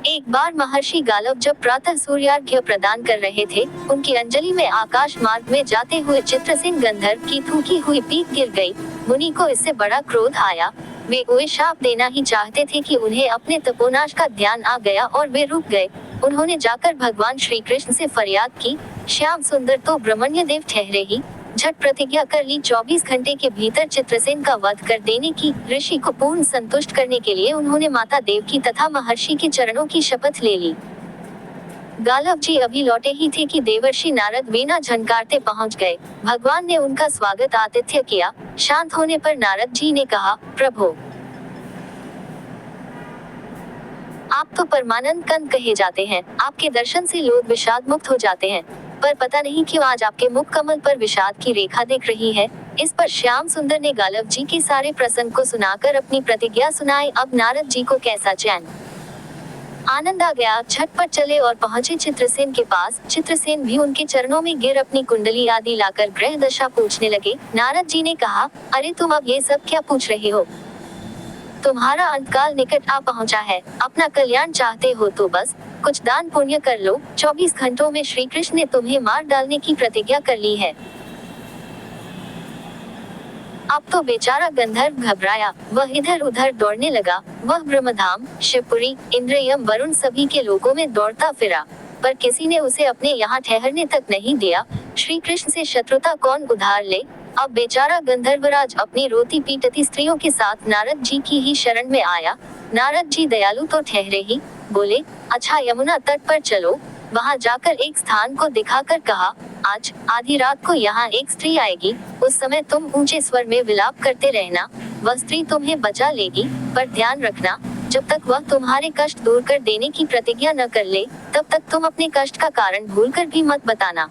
एक बार महर्षि गालव जब प्रातः सूर्यार्घ्य प्रदान कर रहे थे, उनकी अंजलि में आकाश मार्ग में जाते हुए चित्रसेन गंधर्व की थूकी हुई पीक गिर गई। मुनि को इससे बड़ा क्रोध आया। वे उन्हें शाप देना ही चाहते थे कि उन्हें अपने तपोनाश का ध्यान आ गया और वे रुक गए। उन्होंने जाकर भगवान श्री कृष्ण से फरियाद की, श्याम सुंदर तो ब्रह्मण्य देव ठहरे ही, झट प्रतिज्ञा कर ली 24 घंटे के भीतर चित्रसेन का वध कर देने की। ऋषि को पूर्ण संतुष्ट करने के लिए उन्होंने माता देवकी तथा महर्षि के चरणों की शपथ ले ली। गालव जी अभी लौटे ही थे कि देवर्षि नारद वीणा झनकारते पहुंच गए। भगवान ने उनका स्वागत आतिथ्य किया। शांत होने पर नारद जी ने कहा, प्रभु आप तो परमानंद कंद कहे जाते हैं, आपके दर्शन से लोग विषाद मुक्त हो जाते हैं, पर पता नहीं क्यों आज आपके मुख कमल पर विषाद की रेखा दिख रही है। इस पर श्याम सुंदर ने गालव जी के सारे प्रसंग को सुनाकर अपनी प्रतिज्ञा सुनाई। अब नारद जी को कैसा चैन आनंद आ गया। झटपट चले और पहुंचे चित्रसेन के पास। चित्रसेन भी उनके चरणों में गिर अपनी कुंडली आदि लाकर ग्रह दशा पूछने लगे। नारद जी ने कहा, अरे तुम अब ये सब क्या पूछ रहे हो? तुम्हारा अंतकाल निकट आ पहुंचा है। अपना कल्याण चाहते हो तो बस कुछ दान पुण्य कर लो। 24 घंटों में श्री कृष्ण ने तुम्हें मार डालने की प्रतिज्ञा कर ली है। अब तो बेचारा गंधर्व घबराया। वह इधर उधर दौड़ने लगा। वह ब्रह्मधाम, शिवपुरी, इंद्रयम, वरुण सभी के लोगों में दौड़ता फिरा, पर किसी ने उसे अपने यहाँ ठहरने तक नहीं दिया। श्री कृष्ण से शत्रुता कौन उधार ले? अब बेचारा गंधर्वराज अपनी रोती पीटती स्त्रियों के साथ नारद जी की ही शरण में आया। नारद जी दयालु तो ठहरे ही, बोले, अच्छा यमुना तट पर चलो। वहां जाकर एक स्थान को दिखाकर कहा, आज आधी रात को यहाँ एक स्त्री आएगी। उस समय तुम ऊंचे स्वर में विलाप करते रहना। वह स्त्री तुम्हें बचा लेगी, पर ध्यान रखना, जब तक वह तुम्हारे कष्ट दूर कर देने की प्रतिज्ञा न कर ले, तब तक तुम अपने कष्ट का कारण भूलकर भी मत बताना।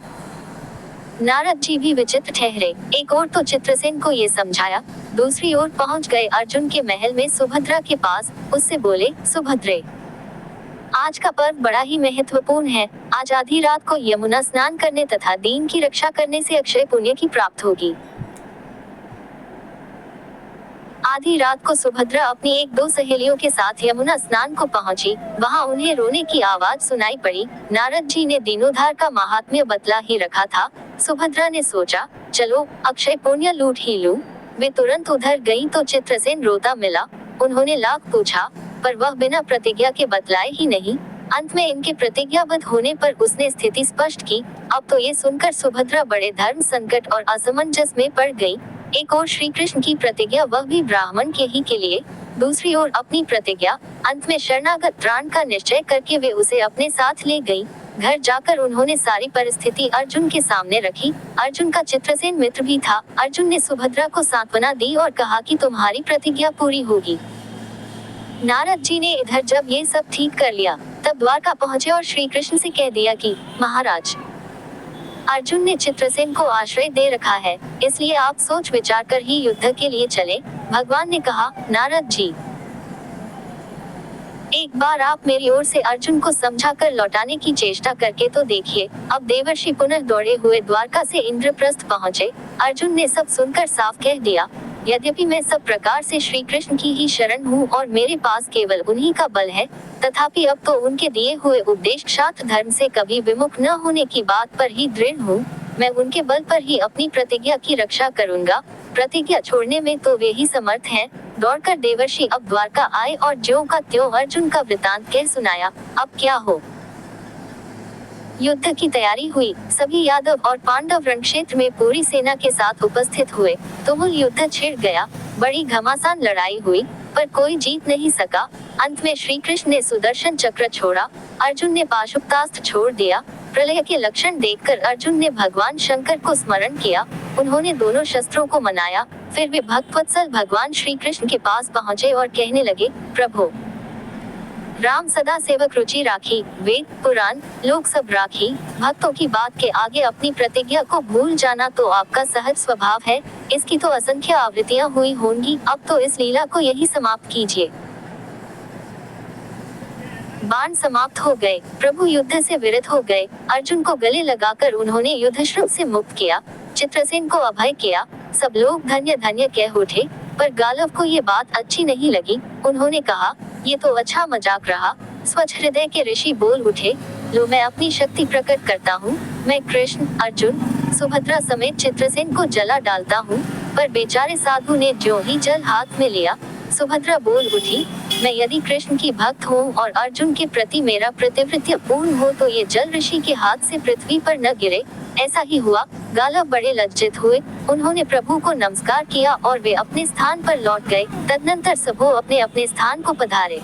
नारद जी भी विचित्र ठहरे। एक ओर तो चित्रसेन को ये समझाया, दूसरी ओर पहुंच गए अर्जुन के महल में सुभद्रा के पास। उससे बोले, सुभद्रे, आज का पर्व बड़ा ही महत्वपूर्ण है। आज आधी रात को यमुना स्नान करने तथा दीन की रक्षा करने से अक्षय पुण्य की प्राप्त होगी। आधी रात को सुभद्रा अपनी एक दो सहेलियों के साथ यमुना स्नान को पहुंची। वहां उन्हें रोने की आवाज सुनाई पड़ी। नारद जी ने दीनोद्धार का महात्म्य बतला ही रखा था। सुभद्रा ने सोचा, चलो अक्षय पुण्य लूट ही लूं। वे तुरंत उधर गई तो चित्रसेन रोता मिला। उन्होंने लाख पूछा, पर वह बिना प्रतिज्ञा के बतलाए ही नहीं। अंत में इनके प्रतिज्ञाबद्ध होने पर उसने स्थिति स्पष्ट की। अब तो ये सुनकर सुभद्रा बड़े धर्म संकट और असमंजस में पड़ गई। एक ओर श्री कृष्ण की प्रतिज्ञा, वह भी ब्राह्मण के ही के लिए, दूसरी ओर अपनी प्रतिज्ञा। अंत में शरणागत प्राण का निश्चय करके वे उसे अपने साथ ले गई। घर जाकर उन्होंने सारी परिस्थिति अर्जुन के सामने रखी। अर्जुन का चित्रसेन मित्र भी था। अर्जुन ने सुभद्रा को सांत्वना दी और कहा कि तुम्हारी प्रतिज्ञा पूरी होगी। नारद जी ने इधर जब ये सब ठीक कर लिया, तब द्वारका पहुंचे और श्री कृष्ण से कह दिया कि महाराज, अर्जुन ने चित्रसेन को आश्रय दे रखा है, इसलिए आप सोच विचार कर ही युद्ध के लिए चले। भगवान ने कहा, नारद जी, एक बार आप मेरी ओर से अर्जुन को समझाकर लौटाने की चेष्टा करके तो देखिए। अब देवर्षि पुनः दौड़े हुए द्वारका से इंद्रप्रस्थ पहुंचे। अर्जुन ने सब सुनकर साफ कह दिया, यद्यपि मैं सब प्रकार से श्री कृष्ण की ही शरण हूँ और मेरे पास केवल उन्हीं का बल है, तथापि अब तो उनके दिए हुए उपदेश क्षात्र धर्म से कभी विमुख न होने की बात पर ही दृढ़ हूँ। मैं उनके बल पर ही अपनी प्रतिज्ञा की रक्षा करूंगा। प्रतिज्ञा छोड़ने में तो वे ही समर्थ हैं। दौड़कर देवर्षि अब द्वारका आए और ज्यों का त्यों अर्जुन का वृतांत कह सुनाया। अब क्या हो? युद्ध की तैयारी हुई। सभी यादव और पांडव रणक्षेत्र में पूरी सेना के साथ उपस्थित हुए। तुमुल युद्ध छिड़ गया। बड़ी घमासान लड़ाई हुई, पर कोई जीत नहीं सका। अंत में श्री कृष्ण ने सुदर्शन चक्र छोड़ा, अर्जुन ने पाशुपतास्त्र छोड़ दिया। प्रलय के लक्षण देखकर अर्जुन ने भगवान शंकर को स्मरण किया। उन्होंने दोनों शस्त्रों को मनाया। फिर वे भक्तवत्सल भगवान श्री कृष्ण के पास पहुँचे और कहने लगे, प्रभु, राम सदा सेवक रुचि राखी, वेद पुराण लोक सब राखी। भक्तों की बात के आगे अपनी प्रतिज्ञा को भूल जाना तो आपका सहज स्वभाव है। इसकी तो असंख्य आवृत्तियां हुई होंगी। अब तो इस लीला को यही समाप्त कीजिए। बाण समाप्त हो गए। प्रभु युद्ध से विरत हो गए। अर्जुन को गले लगाकर उन्होंने युद्धश्रम से मुक्त किया। चित्रसेन को अभय किया। सब लोग धन्य धन्य कह उठे, पर गालव को ये बात अच्छी नहीं लगी। उन्होंने कहा, ये तो अच्छा मजाक रहा। स्वच्छ हृदय के ऋषि बोल उठे, लो मैं अपनी शक्ति प्रकट करता हूँ, मैं कृष्ण, अर्जुन, सुभद्रा समेत चित्रसेन को जला डालता हूँ। पर बेचारे साधु ने ज्यों ही जल हाथ में लिया, सुभद्रा बोल उठी, मैं यदि कृष्ण की भक्त हूँ और अर्जुन के प्रति मेरा प्रतिवृत्ति पूर्ण हो तो ये जल ऋषि के हाथ से पृथ्वी पर न गिरे। ऐसा ही हुआ। गालव बड़े लज्जित हुए, उन्होंने प्रभु को नमस्कार किया और वे अपने स्थान पर लौट गए। तदनंतर सबो अपने अपने स्थान को पधारे।